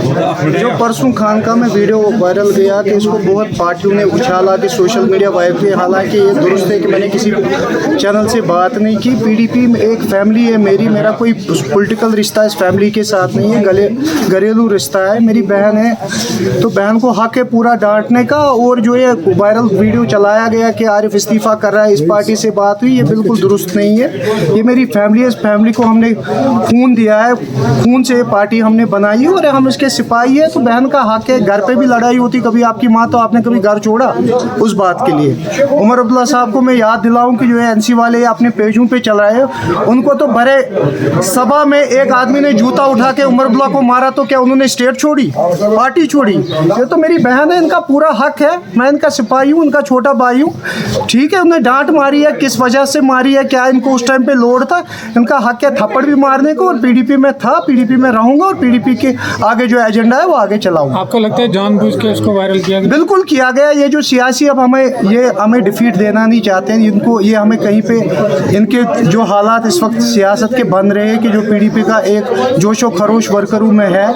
जो परसों खानका में वीडियो वायरल गया कि इसको बहुत पार्टियों ने उछाला कि सोशल मीडिया वायरल किया, हालांकि ये दुरुस्त है कि मैंने किसी चैनल से बात नहीं की। पीडीपी में एक फैमिली है मेरा कोई पॉलिटिकल रिश्ता इस फैमिली के साथ नहीं है, घरेलू रिश्ता है। मेरी बहन है तो बहन को हक है पूरा डांटने का। और जो ये वायरल वीडियो चलाया गया कि आरिफ इस्तीफ़ा कर रहा है, इस पार्टी से बात हुई, ये बिल्कुल दुरुस्त नहीं है। ये मेरी फैमिली है, इस फैमिली को हमने खून दिया है, खून से ये पार्टी हमने बनाई है और हम इसके सिपाही है। तो बहन का हक है, घर पे भी लड़ाई होती कभी आपकी माँ, तो आपने कभी घर छोड़ा उस बात के लिए। उमर अब्दुल्ला साहब को मैं याद दिलाऊं कि जो है एनसी वाले अपने पेजों पे चल रहे हैं, उनको तो भरे सभा में एक आदमी ने जूता उठा के उमर अब्दुल्ला को मारा, तो क्या उन्होंने स्टेट छोड़ी, पार्टी छोड़ी? ये तो मेरी बहन है, इनका पूरा हक है, मैं इनका सिपाही हूँ, उनका छोटा भाई हूँ। ठीक है, उन्हें डांट मारी है, किस वजह से मारी है, क्या इनको उस टाइम पे लोड था, इनका हक है थप्पड़ भी मारने को। और पीडीपी में था, पीडीपी में रहूंगा और पीडीपी के आगे जो एजेंडा है वो आगे चलाऊंगा। आपको लगता है जानबूझ के उसको वायरल किया गया? बिल्कुल किया गया। ये जो सियासी अब हमें डिफीट देना नहीं चाहते हैं, इनको ये हमें कहीं पे इनके जो हालात इस वक्त सियासत के बन रहे हैं कि जो पीडीपी का एक जोशो खरोश वर्करों में है,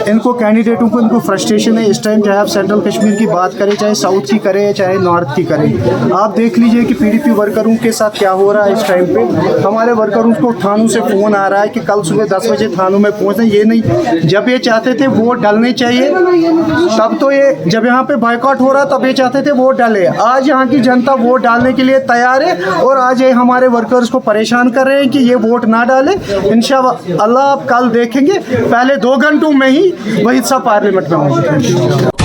इनको कैंडिडेटों को इनको फ्रस्ट्रेशन है इस टाइम। चाहे आप सेंट्रल कश्मीर की बात करें, चाहे साउथ की करें, चाहे नॉर्थ की करें, आप देख लीजिए कि पीडीपी वर्करों के साथ क्या हो रहा है इस टाइम पे। हमारे वर्करों को थानों से फ़ोन आ रहा है कि कल सुबह 10 बजे थानों में पहुँचना। ये नहीं, जब ये चाहते थे वोट डालने चाहिए तब तो ये, जब यहाँ पे बायकॉट हो रहा तब ये चाहते थे वोट डाले। आज यहाँ की जनता वोट डालने के लिए तैयार है और आज ये हमारे वर्कर्स को परेशान कर रहे हैं कि ये वोट ना डाले। इंशाअल्लाह आप कल देखेंगे, पहले 2 घंटों में ही वही सब पार्लियामेंट में होंगे।